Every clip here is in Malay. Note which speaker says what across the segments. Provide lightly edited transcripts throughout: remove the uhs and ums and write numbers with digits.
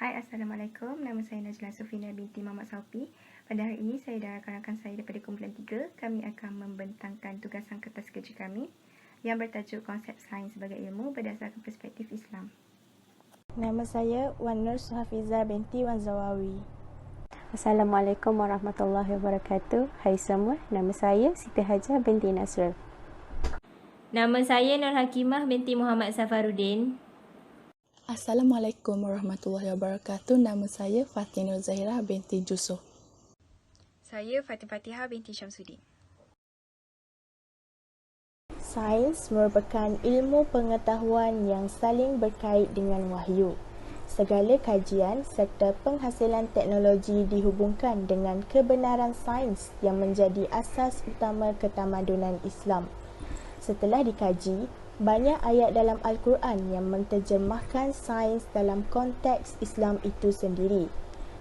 Speaker 1: Hai, Assalamualaikum. Nama saya Najla Sufina binti Muhammad Saufi. Pada hari ini, saya dan rakan-rakan saya daripada kumpulan 3, kami akan membentangkan tugasan kertas kerja kami yang bertajuk konsep sains sebagai ilmu berdasarkan perspektif Islam.
Speaker 2: Nama saya Wan Nur Suhafizah binti Wan Zawawi.
Speaker 3: Assalamualaikum warahmatullahi wabarakatuh. Hai semua, nama saya Siti Hajah binti Nasrul.
Speaker 4: Nama saya Nur Hakimah binti Muhammad Safaruddin.
Speaker 5: Assalamualaikum warahmatullahi wabarakatuh. Nama saya Fatin Nur Zahirah binti Jusoh.
Speaker 6: Saya Fatin Fatihah binti Syamsuddin.
Speaker 2: Sains merupakan ilmu pengetahuan yang saling berkait dengan wahyu. Segala kajian serta penghasilan teknologi dihubungkan dengan kebenaran sains yang menjadi asas utama ketamadunan Islam. Setelah dikaji, banyak ayat dalam Al-Quran yang menterjemahkan sains dalam konteks Islam itu sendiri.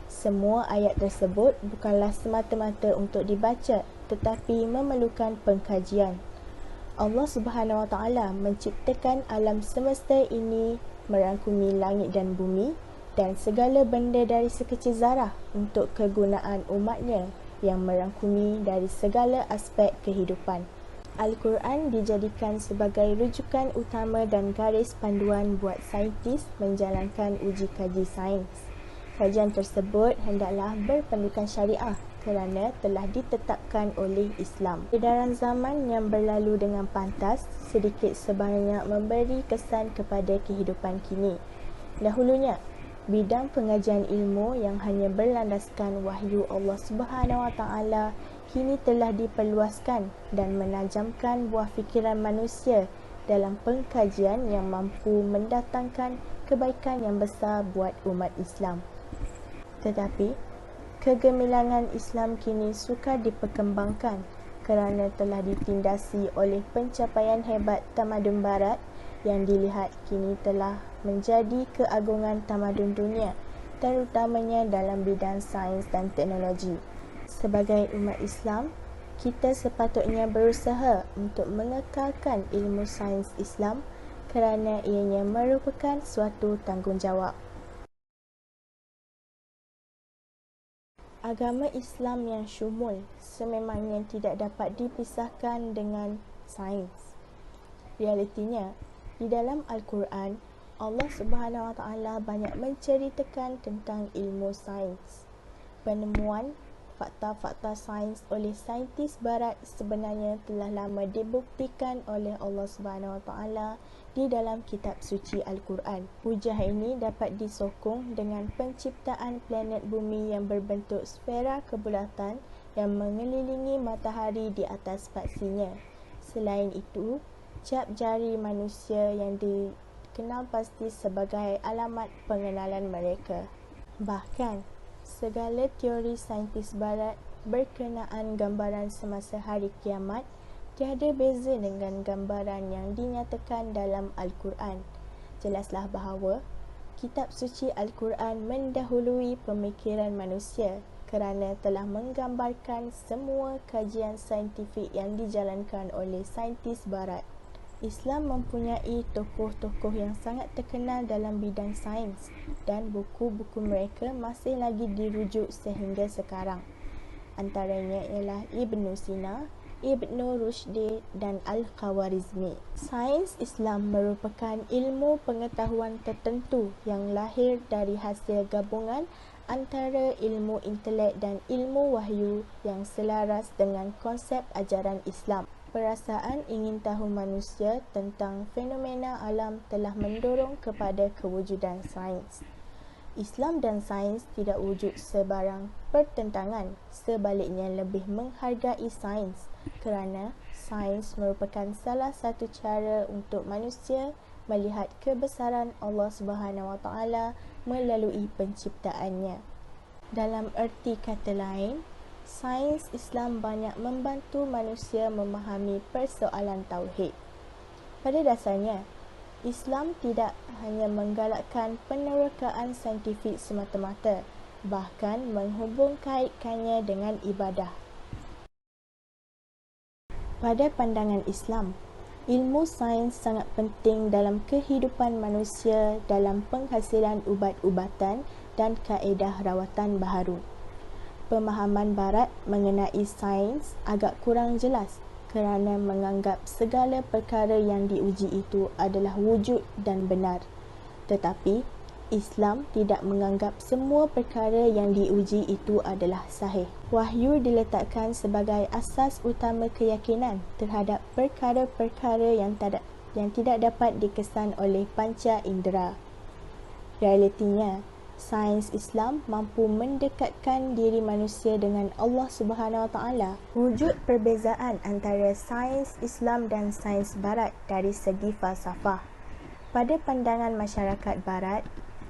Speaker 2: Semua ayat tersebut bukanlah semata-mata untuk dibaca tetapi memerlukan pengkajian. Allah Subhanahu Wa Taala menciptakan alam semesta ini merangkumi langit dan bumi dan segala benda dari sekecil zarah untuk kegunaan umatnya yang merangkumi dari segala aspek kehidupan. Al-Quran dijadikan sebagai rujukan utama dan garis panduan buat saintis menjalankan uji kaji sains. Kajian tersebut hendaklah berpendukan syariah kerana telah ditetapkan oleh Islam. Edaran zaman yang berlalu dengan pantas sedikit sebanyak memberi kesan kepada kehidupan kini. Dahulunya, bidang pengajian ilmu yang hanya berlandaskan wahyu Allah Subhanahu Wa Taala kini telah diperluaskan dan menajamkan buah fikiran manusia dalam pengkajian yang mampu mendatangkan kebaikan yang besar buat umat Islam. Tetapi, kegemilangan Islam kini sukar diperkembangkan kerana telah ditindasi oleh pencapaian hebat tamadun barat yang dilihat kini telah menjadi keagungan tamadun dunia, terutamanya dalam bidang sains dan teknologi. Sebagai umat Islam, kita sepatutnya berusaha untuk mengekalkan ilmu sains Islam kerana ianya merupakan suatu tanggungjawab. Agama Islam yang syumul sememangnya tidak dapat dipisahkan dengan sains. Realitinya, di dalam Al-Quran, Allah Subhanahu Wa Taala banyak menceritakan tentang ilmu sains. Penemuan fakta-fakta sains oleh saintis barat sebenarnya telah lama dibuktikan oleh Allah Subhanahu Wa Taala di dalam kitab suci Al-Quran. Hujah ini dapat disokong dengan penciptaan planet bumi yang berbentuk sfera kebulatan yang mengelilingi matahari di atas paksinya. Selain itu, cap jari manusia yang dikenal pasti sebagai alamat pengenalan mereka. Bahkan, segala teori saintis barat berkenaan gambaran semasa hari kiamat tiada beza dengan gambaran yang dinyatakan dalam Al-Quran. Jelaslah bahawa kitab suci Al-Quran mendahului pemikiran manusia kerana telah menggambarkan semua kajian saintifik yang dijalankan oleh saintis barat. Islam mempunyai tokoh-tokoh yang sangat terkenal dalam bidang sains dan buku-buku mereka masih lagi dirujuk sehingga sekarang. Antaranya ialah Ibn Sina, Ibn Rushdi dan Al-Khawarizmi. Sains Islam merupakan ilmu pengetahuan tertentu yang lahir dari hasil gabungan antara ilmu intelek dan ilmu wahyu yang selaras dengan konsep ajaran Islam. Perasaan ingin tahu manusia tentang fenomena alam telah mendorong kepada kewujudan sains. Islam dan sains tidak wujud sebarang pertentangan, sebaliknya lebih menghargai sains kerana sains merupakan salah satu cara untuk manusia melihat kebesaran Allah Subhanahu Wa Taala melalui penciptaannya. Dalam erti kata lain, sains Islam banyak membantu manusia memahami persoalan tauhid. Pada dasarnya, Islam tidak hanya menggalakkan penerokaan saintifik semata-mata, bahkan menghubungkaitkannya dengan ibadah. Pada pandangan Islam, ilmu sains sangat penting dalam kehidupan manusia dalam penghasilan ubat-ubatan dan kaedah rawatan baharu. Pemahaman Barat mengenai sains agak kurang jelas kerana menganggap segala perkara yang diuji itu adalah wujud dan benar. Tetapi, Islam tidak menganggap semua perkara yang diuji itu adalah sahih. Wahyu diletakkan sebagai asas utama keyakinan terhadap perkara-perkara yang tidak dapat dikesan oleh panca indera. Realitinya, sains Islam mampu mendekatkan diri manusia dengan Allah Subhanahu Wa Taala. Wujud perbezaan antara sains Islam dan sains Barat dari segi falsafah. Pada pandangan masyarakat Barat,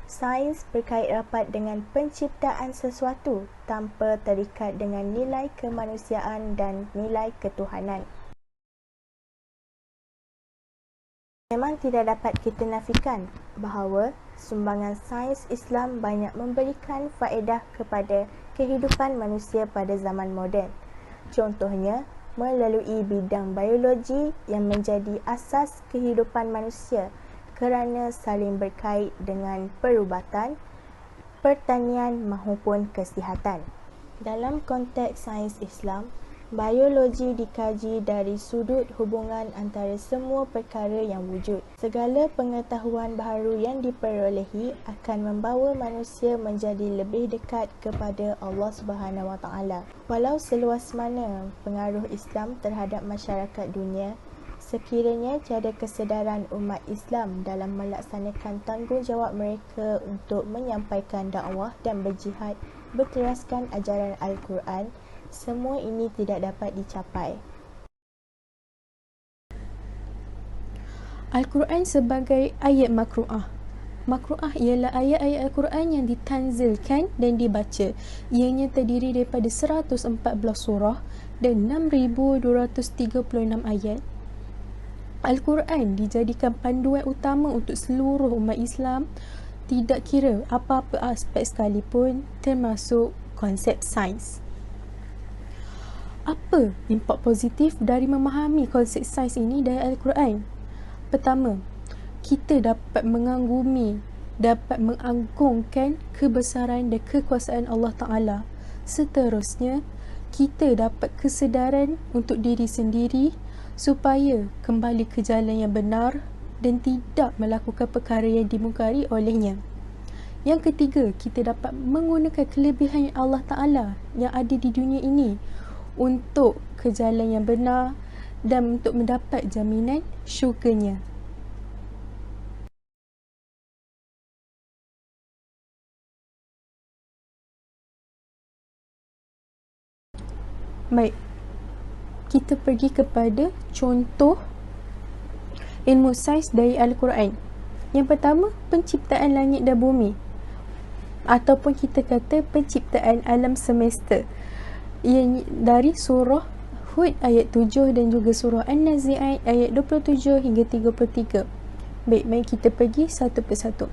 Speaker 2: sains berkait rapat dengan penciptaan sesuatu tanpa terikat dengan nilai kemanusiaan dan nilai ketuhanan. Memang tidak dapat kita nafikan bahawa sumbangan sains Islam banyak memberikan faedah kepada kehidupan manusia pada zaman moden. Contohnya, melalui bidang biologi yang menjadi asas kehidupan manusia kerana saling berkait dengan perubatan, pertanian maupun kesihatan. Dalam konteks sains Islam, biologi dikaji dari sudut hubungan antara semua perkara yang wujud. Segala pengetahuan baharu yang diperolehi akan membawa manusia menjadi lebih dekat kepada Allah Subhanahu Wa Taala. Walau seluas mana pengaruh Islam terhadap masyarakat dunia, sekiranya tiada kesedaran umat Islam dalam melaksanakan tanggungjawab mereka untuk menyampaikan dakwah dan berjihad berteraskan ajaran Al-Quran, semua ini tidak dapat dicapai.
Speaker 7: Al-Quran sebagai ayat makru'ah. Makru'ah ialah ayat-ayat Al-Quran yang ditanzilkan dan dibaca. Ianya terdiri daripada 114 surah dan 6,236 ayat. Al-Quran dijadikan panduan utama untuk seluruh umat Islam, tidak kira apa-apa aspek sekalipun, termasuk konsep sains. Apa impak positif dari memahami konsep sains ini dari Al-Quran? Pertama, kita dapat mengagumi, dapat mengagungkan kebesaran dan kekuasaan Allah Ta'ala. Seterusnya, kita dapat kesedaran untuk diri sendiri supaya kembali ke jalan yang benar dan tidak melakukan perkara yang dimungkari olehnya. Yang ketiga, kita dapat menggunakan kelebihan Allah Ta'ala yang ada di dunia ini untuk ke jalan yang benar dan untuk mendapat jaminan syurganya. Baik, kita pergi kepada contoh ilmu sains dari Al-Quran. Yang pertama, penciptaan langit dan bumi, ataupun kita kata penciptaan alam semesta. Ia dari surah Hud ayat 7 dan juga surah An-Nazi'at ayat 27 hingga 33. Baik, mari kita pergi satu persatu.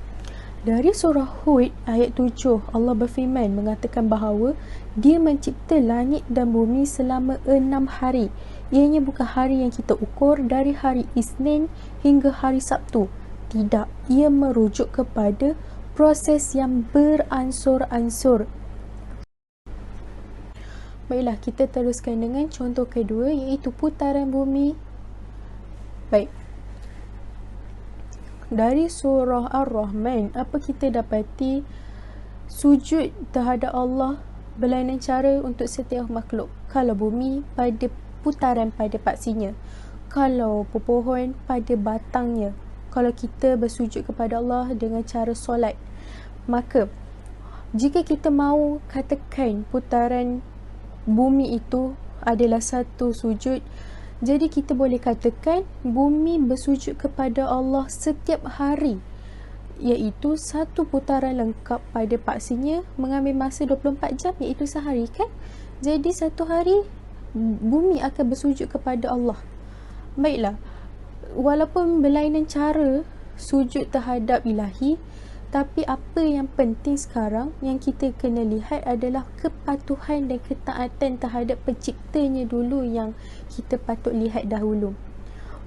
Speaker 7: Dari surah Hud ayat 7, Allah berfirman mengatakan bahawa Dia mencipta langit dan bumi selama 6 hari. Ianya bukan hari yang kita ukur dari hari Isnin hingga hari Sabtu. Tidak, ia merujuk kepada proses yang beransur-ansur. Baiklah, kita teruskan dengan contoh kedua, iaitu putaran bumi. Baik, dari surah Ar-Rahman, apa kita dapati? Sujud terhadap Allah berlainan cara untuk setiap makhluk. Kalau bumi, pada putaran pada paksinya. Kalau pepohon, pada batangnya. Kalau kita bersujud kepada Allah dengan cara solat, maka jika kita mahu katakan putaran bumi itu adalah satu sujud, jadi kita boleh katakan bumi bersujud kepada Allah setiap hari, iaitu satu putaran lengkap pada paksinya mengambil masa 24 jam, iaitu sehari kan. Jadi satu hari bumi akan bersujud kepada Allah. Baiklah, walaupun berlainan cara sujud terhadap ilahi, tapi apa yang penting sekarang yang kita kena lihat adalah kepatuhan dan ketaatan terhadap penciptanya dulu yang kita patut lihat dahulu.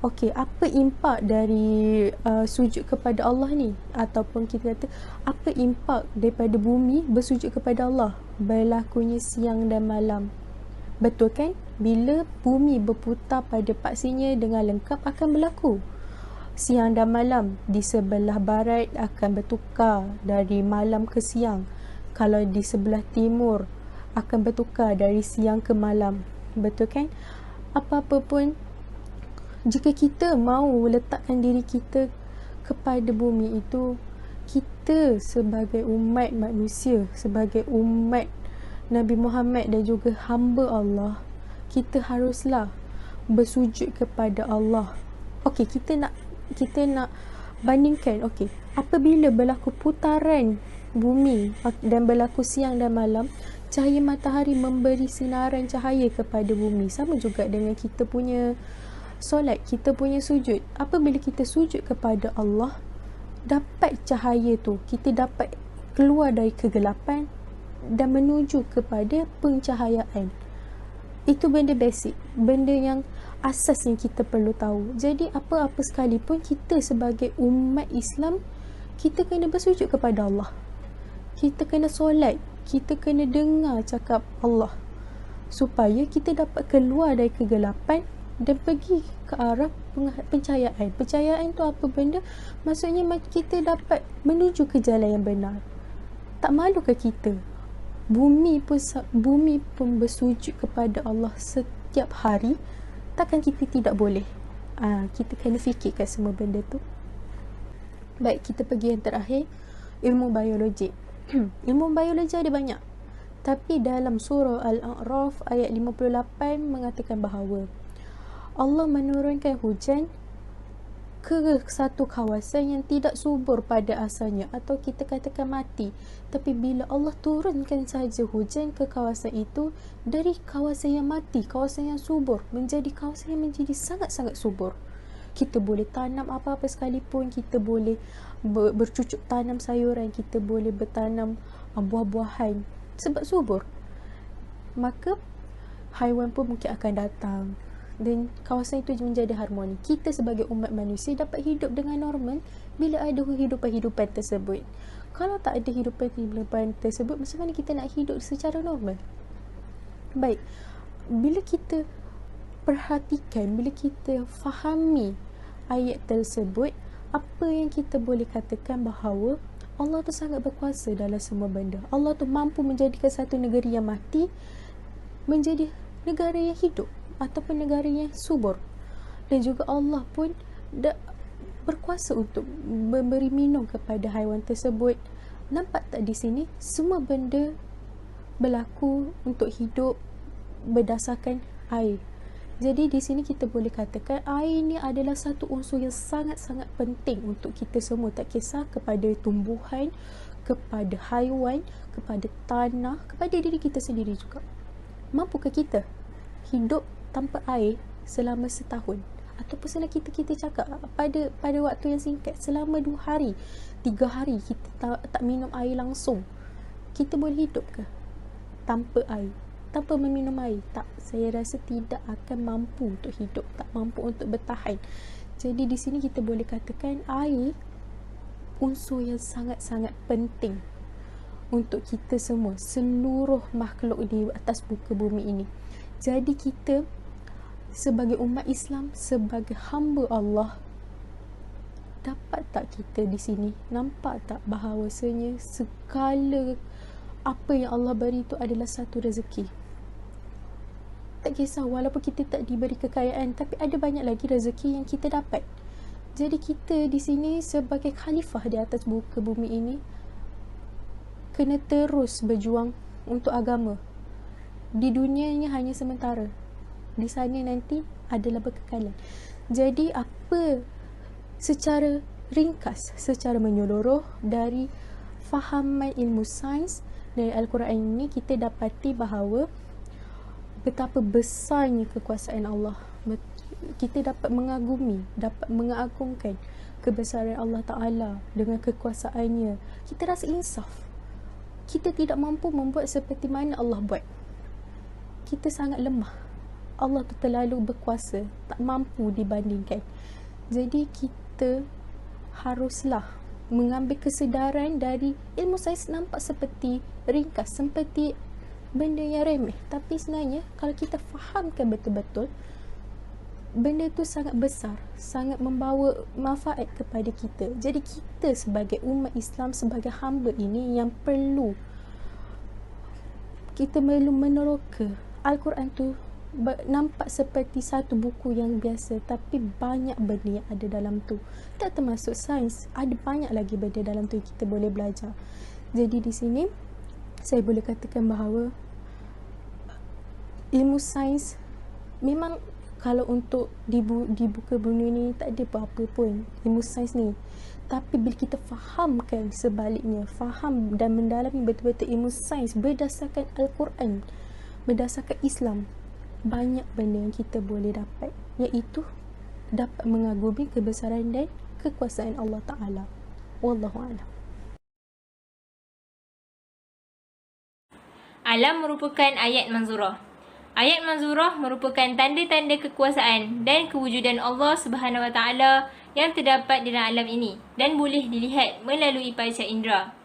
Speaker 7: Okey, apa impak dari sujud kepada Allah ni? Ataupun kita kata, apa impak daripada bumi bersujud kepada Allah? Berlakunya siang dan malam. Betul kan? Bila bumi berputar pada paksinya dengan lengkap akan berlaku. Siang dan malam di sebelah barat akan bertukar dari malam ke siang. Kalau di sebelah timur akan bertukar dari siang ke malam. Betul kan? Apa-apa pun, jika kita mahu letakkan diri kita kepada bumi itu, kita sebagai umat manusia, sebagai umat Nabi Muhammad dan juga hamba Allah, kita haruslah bersujud kepada Allah. Okey, kita nak bandingkan. Okey, apabila berlaku putaran bumi dan berlaku siang dan malam, cahaya matahari memberi sinaran cahaya kepada bumi. Sama juga dengan kita punya solat, kita punya sujud. Apabila kita sujud kepada Allah, dapat cahaya tu, kita dapat keluar dari kegelapan dan menuju kepada pencahayaan. Itu benda basic, benda yang asas yang kita perlu tahu. Jadi apa-apa sekalipun, kita sebagai umat Islam, kita kena bersujud kepada Allah. Kita kena solat, kita kena dengar cakap Allah, supaya kita dapat keluar dari kegelapan dan pergi ke arah pencahayaan. Pencahayaan tu apa benda? Maksudnya kita dapat menuju ke jalan yang benar. Tak malu ke kita? Bumi pun bersujud kepada Allah setiap hari. Takkan kita tidak boleh? Kita kena fikirkan semua benda tu. Baik, kita pergi yang terakhir, ilmu biologi. Ilmu biologi ada banyak, tapi dalam surah Al-A'raf ayat 58 mengatakan bahawa Allah menurunkan hujan ke satu kawasan yang tidak subur pada asalnya, atau kita katakan mati. Tapi bila Allah turunkan saja hujan ke kawasan itu, dari kawasan yang mati, kawasan yang subur, menjadi kawasan yang menjadi sangat-sangat subur. Kita boleh tanam apa-apa sekalipun, kita boleh bercucuk tanam sayuran, kita boleh bertanam buah-buahan sebab subur. Maka haiwan pun mungkin akan datang dan kawasan itu menjadi harmoni. Kita sebagai umat manusia dapat hidup dengan normal bila ada hidupan-hidupan tersebut. Kalau tak ada hidupan-hidupan tersebut, macam mana kita nak hidup secara normal? Baik, bila kita perhatikan, bila kita fahami ayat tersebut, apa yang kita boleh katakan bahawa Allah tu sangat berkuasa dalam semua benda. Allah tu mampu menjadikan satu negeri yang mati menjadi negara yang hidup ataupun negara yang subur. Dan juga Allah pun berkuasa untuk memberi minum kepada haiwan tersebut. Nampak tak di sini? Semua benda berlaku untuk hidup berdasarkan air. Jadi di sini kita boleh katakan air ini adalah satu unsur yang sangat-sangat penting untuk kita semua, tak kisah kepada tumbuhan, kepada haiwan, kepada tanah, kepada diri kita sendiri juga. Mampukah kita hidup tanpa air selama setahun? Ataupun selama kita cakap pada waktu yang singkat, selama 2 hari, 3 hari kita tak minum air langsung, kita boleh hidup ke tanpa air? Tanpa meminum air? Tak, saya rasa tidak akan mampu untuk hidup, tak mampu untuk bertahan. Jadi di sini kita boleh katakan air unsur yang sangat-sangat penting untuk kita semua, seluruh makhluk di atas muka bumi ini. Jadi kita sebagai umat Islam, sebagai hamba Allah, dapat tak kita di sini nampak tak bahawasanya segala apa yang Allah beri itu adalah satu rezeki. Tak kisah walaupun kita tak diberi kekayaan, tapi ada banyak lagi rezeki yang kita dapat. Jadi kita di sini sebagai khalifah di atas muka bumi ini kena terus berjuang untuk agama. Di dunia ini hanya sementara, di sana nanti adalah berkekalan. Jadi apa secara ringkas, secara menyeluruh dari fahaman ilmu sains dari Al-Quran ini, kita dapati bahawa betapa besarnya kekuasaan Allah. Kita dapat mengagumi, dapat mengagungkan kebesaran Allah Ta'ala dengan kekuasaannya. Kita rasa insaf. Kita tidak mampu membuat seperti mana Allah buat. Kita sangat lemah. Allah tu terlalu berkuasa, tak mampu dibandingkan. Jadi kita haruslah mengambil kesedaran dari ilmu sains nampak seperti ringkas, seperti benda yang remeh, tapi sebenarnya kalau kita fahamkan betul-betul, benda tu sangat besar, sangat membawa manfaat kepada kita. Jadi kita sebagai umat Islam, sebagai hamba ini yang perlu kita meneroka. Al-Quran tu nampak seperti satu buku yang biasa, tapi banyak benda yang ada dalam tu. Tak termasuk sains, ada banyak lagi benda dalam tu yang kita boleh belajar. Jadi di sini saya boleh katakan bahawa ilmu sains memang kalau untuk dibuka bumi ni tak ada apa-apa pun ilmu sains ni. Tapi bila kita fahamkan sebaliknya, faham dan mendalami betul-betul ilmu sains berdasarkan Al-Quran, berdasarkan Islam, banyak benda yang kita boleh dapat, iaitu dapat mengagumi kebesaran dan kekuasaan Allah Ta'ala. Wallahu'alam.
Speaker 4: Alam merupakan ayat manzurah. Ayat manzurah merupakan tanda-tanda kekuasaan dan kewujudan Allah Subhanahu Wa Taala yang terdapat di dalam alam ini dan boleh dilihat melalui panca indera.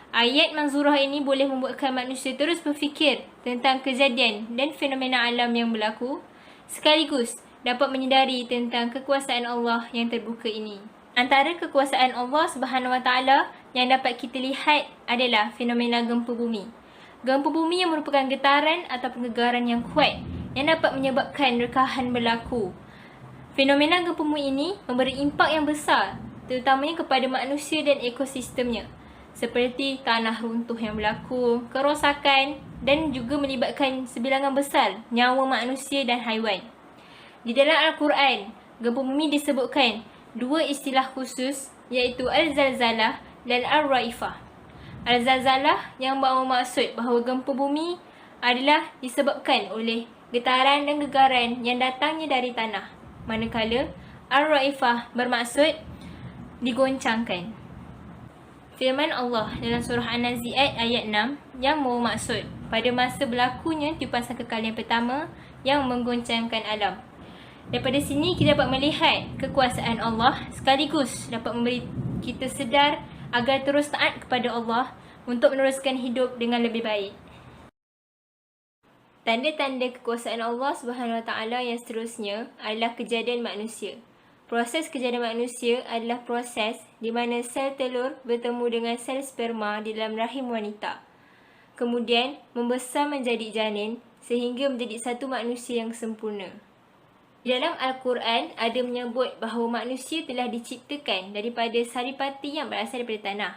Speaker 4: Ayat manzurah ini boleh membuatkan manusia terus berfikir tentang kejadian dan fenomena alam yang berlaku, sekaligus dapat menyedari tentang kekuasaan Allah yang terbuka ini. Antara kekuasaan Allah Subhanahu Wa Taala yang dapat kita lihat adalah fenomena gempa bumi. Gempa bumi yang merupakan getaran atau pengegaran yang kuat yang dapat menyebabkan rekahan berlaku. Fenomena gempa bumi ini memberi impak yang besar, terutamanya kepada manusia dan ekosistemnya, seperti tanah runtuh yang berlaku, kerosakan dan juga melibatkan sebilangan besar nyawa manusia dan haiwan. Di dalam Al-Quran, gempa bumi disebutkan dua istilah khusus, iaitu Al-Zalzalah dan Al-Raifah. Al-Zalzalah yang bermaksud bahawa gempa bumi adalah disebabkan oleh getaran dan gegaran yang datangnya dari tanah, manakala Al-Raifah bermaksud digoncangkan. Firman Allah dalam surah An-Nazi'at ayat 6 yang bermaksud pada masa berlakunya tiupan sangkakala yang pertama yang menggoncangkan alam. Daripada sini kita dapat melihat kekuasaan Allah, sekaligus dapat memberi kita sedar agar terus taat kepada Allah untuk meneruskan hidup dengan lebih baik. Tanda-tanda kekuasaan Allah Subhanahu Wa Taala yang seterusnya adalah kejadian manusia. Proses kejadian manusia adalah proses di mana sel telur bertemu dengan sel sperma di dalam rahim wanita. Kemudian membesar menjadi janin sehingga menjadi satu manusia yang sempurna. Di dalam Al-Quran ada menyebut bahawa manusia telah diciptakan daripada saripati yang berasal daripada tanah.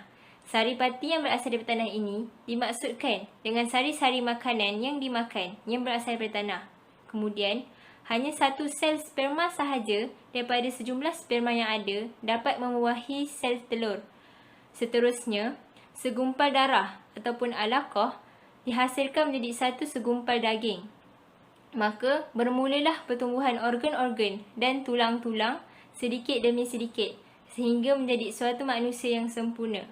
Speaker 4: Saripati yang berasal daripada tanah ini dimaksudkan dengan sari-sari makanan yang dimakan yang berasal daripada tanah. Kemudian, hanya satu sel sperma sahaja daripada sejumlah sperma yang ada dapat membuahi sel telur. Seterusnya, segumpal darah ataupun alaqah dihasilkan menjadi satu segumpal daging. Maka bermulalah pertumbuhan organ-organ dan tulang-tulang sedikit demi sedikit sehingga menjadi suatu manusia yang sempurna.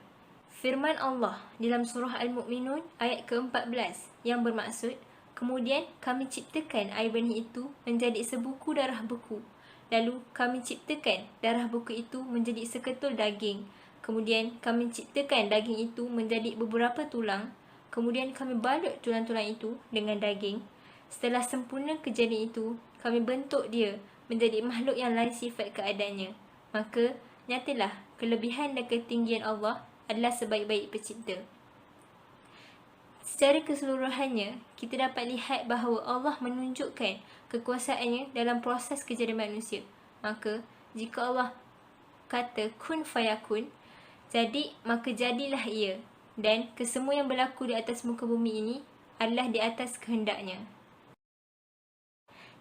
Speaker 4: Firman Allah dalam surah Al-Mu'minun ayat ke-14 yang bermaksud, kemudian kami ciptakan air benih itu menjadi sebuku darah beku. Lalu kami ciptakan darah beku itu menjadi seketul daging. Kemudian kami ciptakan daging itu menjadi beberapa tulang. Kemudian kami balut tulang-tulang itu dengan daging. Setelah sempurna kejadian itu, kami bentuk dia menjadi makhluk yang lain sifat keadaannya. Maka, nyatalah kelebihan dan ketinggian Allah adalah sebaik-baik pencipta. Secara keseluruhannya, kita dapat lihat bahawa Allah menunjukkan kekuasaannya dalam proses kejadian manusia. Maka, jika Allah kata kun fayakun, jadi maka jadilah ia. Dan kesemua yang berlaku di atas muka bumi ini adalah di atas kehendaknya.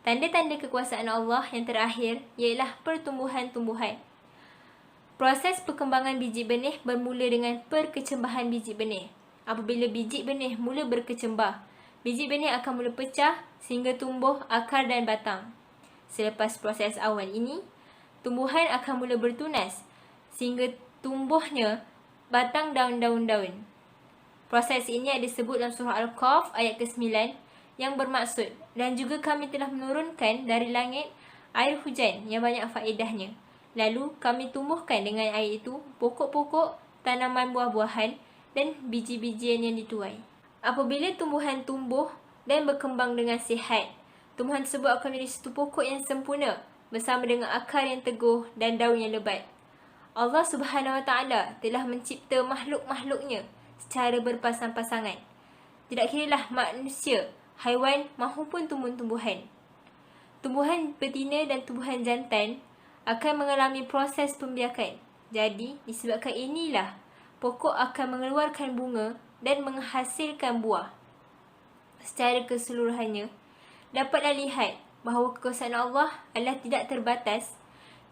Speaker 4: Tanda-tanda kekuasaan Allah yang terakhir ialah pertumbuhan-tumbuhan. Proses perkembangan biji benih bermula dengan perkecambahan biji benih. Apabila biji benih mula berkecambah, biji benih akan mula pecah sehingga tumbuh akar dan batang. Selepas proses awal ini, tumbuhan akan mula bertunas sehingga tumbuhnya batang daun-daun. Proses ini disebut dalam surah Al-Qaf ayat ke-9 yang bermaksud, dan juga kami telah menurunkan dari langit air hujan yang banyak faedahnya. Lalu kami tumbuhkan dengan air itu pokok-pokok, tanaman buah-buahan dan biji-bijian yang dituai. Apabila tumbuhan tumbuh dan berkembang dengan sihat, tumbuhan tersebut akan menjadi satu pokok yang sempurna bersama dengan akar yang teguh dan daun yang lebat. Allah Subhanahu Wa Taala telah mencipta makhluk-makhluknya secara berpasang-pasangan. Tidak kiralah manusia, haiwan maupun tumbuh-tumbuhan. Tumbuhan betina dan tumbuhan jantan akan mengalami proses pembiakan. Jadi, disebabkan inilah pokok akan mengeluarkan bunga dan menghasilkan buah. Secara keseluruhannya, dapatlah lihat bahawa kekuasaan Allah adalah tidak terbatas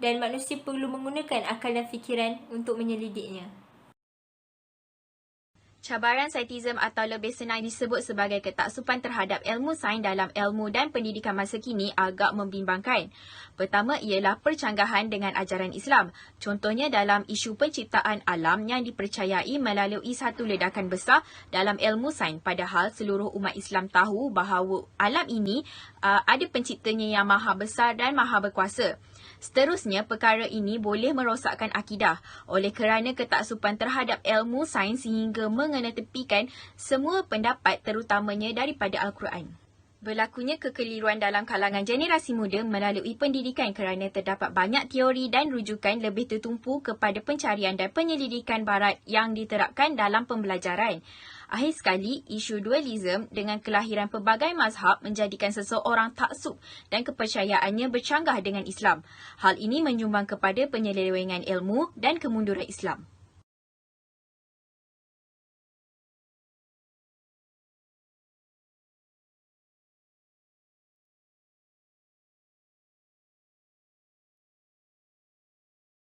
Speaker 4: dan manusia perlu menggunakan akal dan fikiran untuk menyelidiknya.
Speaker 6: Cabaran saintisme atau lebih senang disebut sebagai ketaksupan terhadap ilmu sains dalam ilmu dan pendidikan masa kini agak membimbangkan. Pertama ialah percanggahan dengan ajaran Islam. Contohnya dalam isu penciptaan alam yang dipercayai melalui satu ledakan besar dalam ilmu sains, padahal seluruh umat Islam tahu bahawa alam ini ada penciptanya yang maha besar dan maha berkuasa. Seterusnya, perkara ini boleh merosakkan akidah oleh kerana ketaksupan terhadap ilmu sains sehingga mengenetepikan semua pendapat terutamanya daripada Al-Quran. Berlakunya kekeliruan dalam kalangan generasi muda melalui pendidikan kerana terdapat banyak teori dan rujukan lebih tertumpu kepada pencarian dan penyelidikan barat yang diterapkan dalam pembelajaran. Akhir sekali, isu dualisme dengan kelahiran pelbagai mazhab menjadikan seseorang taksub dan kepercayaannya bercanggah dengan Islam. Hal ini menyumbang kepada penyelewengan ilmu dan kemunduran Islam.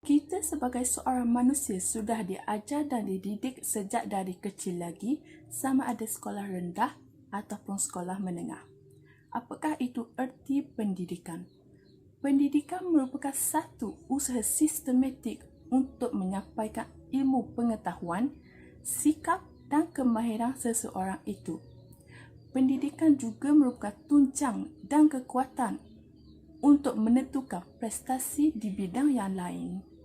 Speaker 5: Kita sebagai seorang manusia sudah diajar dan dididik sejak dari kecil lagi, sama ada sekolah rendah ataupun sekolah menengah. Apakah itu erti pendidikan? Pendidikan merupakan satu usaha sistematik untuk menyampaikan ilmu pengetahuan, sikap dan kemahiran seseorang itu. Pendidikan juga merupakan tunjang dan kekuatan untuk menentukan prestasi di bidang yang lain.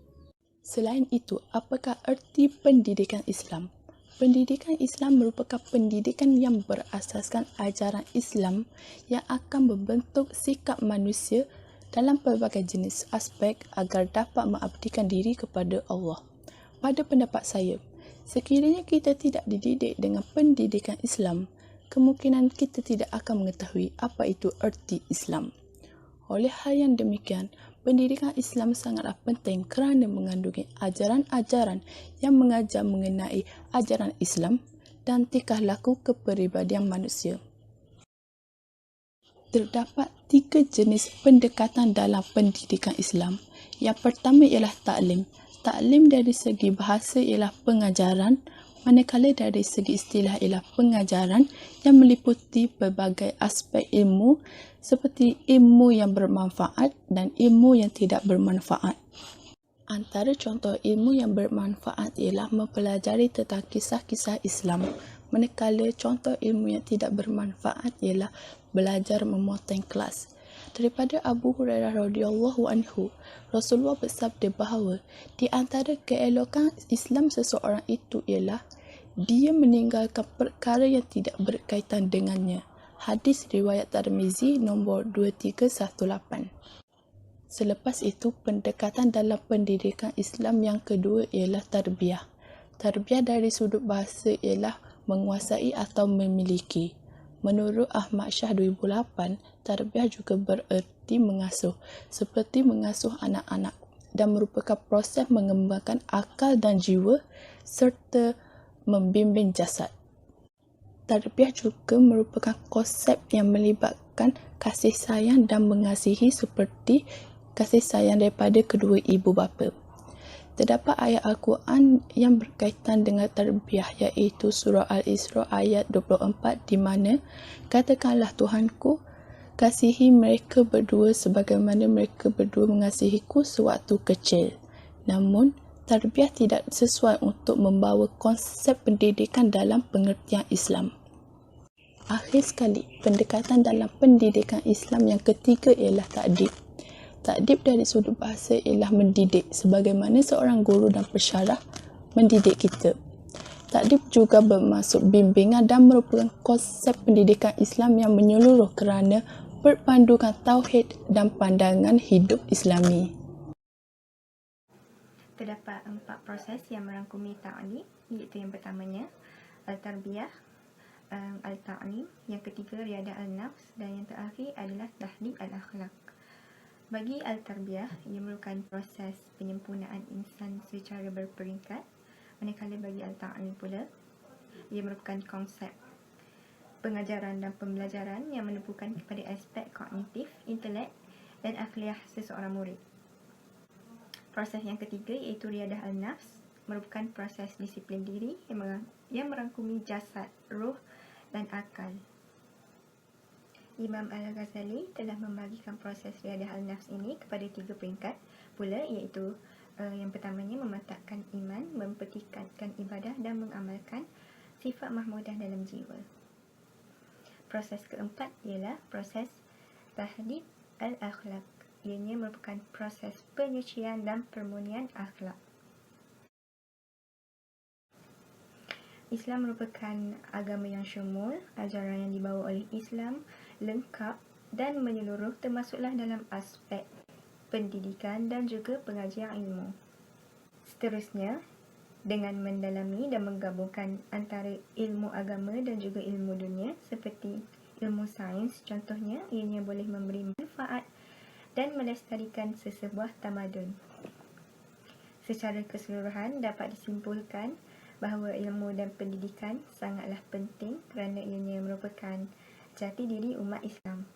Speaker 5: Selain itu, apakah erti pendidikan Islam? Pendidikan Islam merupakan pendidikan yang berasaskan ajaran Islam yang akan membentuk sikap manusia dalam pelbagai jenis aspek agar dapat mengabdikan diri kepada Allah. Pada pendapat saya, sekiranya kita tidak dididik dengan pendidikan Islam, kemungkinan kita tidak akan mengetahui apa itu erti Islam. Oleh hal yang demikian, pendidikan Islam sangatlah penting kerana mengandungi ajaran-ajaran yang mengajar mengenai ajaran Islam dan tingkah laku kepribadian manusia. Terdapat 3 jenis pendekatan dalam pendidikan Islam. Yang pertama ialah ta'lim. Ta'lim dari segi bahasa ialah pengajaran, manakala dari segi istilah ialah pengajaran yang meliputi pelbagai aspek ilmu seperti ilmu yang bermanfaat dan ilmu yang tidak bermanfaat. Antara contoh ilmu yang bermanfaat ialah mempelajari tentang kisah-kisah Islam, manakala contoh ilmu yang tidak bermanfaat ialah belajar memoteng kelas. Daripada Abu Hurairah radhiyallahu anhu, Rasulullah bersabda bahawa di antara keelokan Islam seseorang itu ialah dia meninggalkan perkara yang tidak berkaitan dengannya. Hadis riwayat Tirmizi nombor 2318. Selepas itu, pendekatan dalam pendidikan Islam yang kedua ialah tarbiyah. Tarbiyah dari sudut bahasa ialah menguasai atau memiliki. Menurut Ahmad Shah 2008, tarbiyah juga bererti mengasuh, seperti mengasuh anak-anak dan merupakan proses mengembangkan akal dan jiwa serta membimbing jasad. Tarbiyah juga merupakan konsep yang melibatkan kasih sayang dan mengasihi seperti kasih sayang daripada kedua ibu bapa. Terdapat ayat Al-Quran yang berkaitan dengan tarbiyah iaitu surah Al-Isra ayat 24 di mana katakanlah Tuhanku, kasihi mereka berdua sebagaimana mereka berdua mengasihiku sewaktu kecil. Namun, tarbiyah tidak sesuai untuk membawa konsep pendidikan dalam pengertian Islam. Akhir sekali, pendekatan dalam pendidikan Islam yang ketiga ialah ta'dib. Ta'dib dari sudut bahasa ialah mendidik, sebagaimana seorang guru dan pensyarah mendidik kita. Ta'dib juga bermaksud bimbingan dan merupakan konsep pendidikan Islam yang menyeluruh kerana berpandukan tauhid dan pandangan hidup Islami.
Speaker 1: Terdapat 4 proses yang merangkumi ta'lim, iaitu yang pertamanya al-tarbiyah, al-ta'lim, yang ketiga riadah al-nafs dan yang terakhir adalah tahdib al-akhlaq. Bagi al-tarbiyah, ia merupakan proses penyempurnaan insan secara berperingkat, manakala bagi al-ta'lim pula, ia merupakan konsep pengajaran dan pembelajaran yang menepukan kepada aspek kognitif, intelek dan akhlak seseorang murid. Proses yang ketiga iaitu riadah al-nafs, merupakan proses disiplin diri yang merangkumi jasad, roh dan akal. Imam Al-Ghazali telah membagikan proses riadah al-nafs ini kepada 3 peringkat pula, iaitu yang pertamanya memantapkan iman, mempertingkatkan ibadah dan mengamalkan sifat mahmudah dalam jiwa. Proses keempat ialah proses tahdib al-akhlaq. Ianya merupakan proses penyucian dan permurnian akhlak. Islam merupakan agama yang syumul, ajaran yang dibawa oleh Islam lengkap dan menyeluruh, termasuklah dalam aspek pendidikan dan juga pengajian ilmu. Seterusnya, dengan mendalami dan menggabungkan antara ilmu agama dan juga ilmu dunia seperti ilmu sains, contohnya, ianya boleh memberi manfaat dan melestarikan sesebuah tamadun. Secara keseluruhan dapat disimpulkan bahawa ilmu dan pendidikan sangatlah penting kerana ianya merupakan jati diri umat Islam.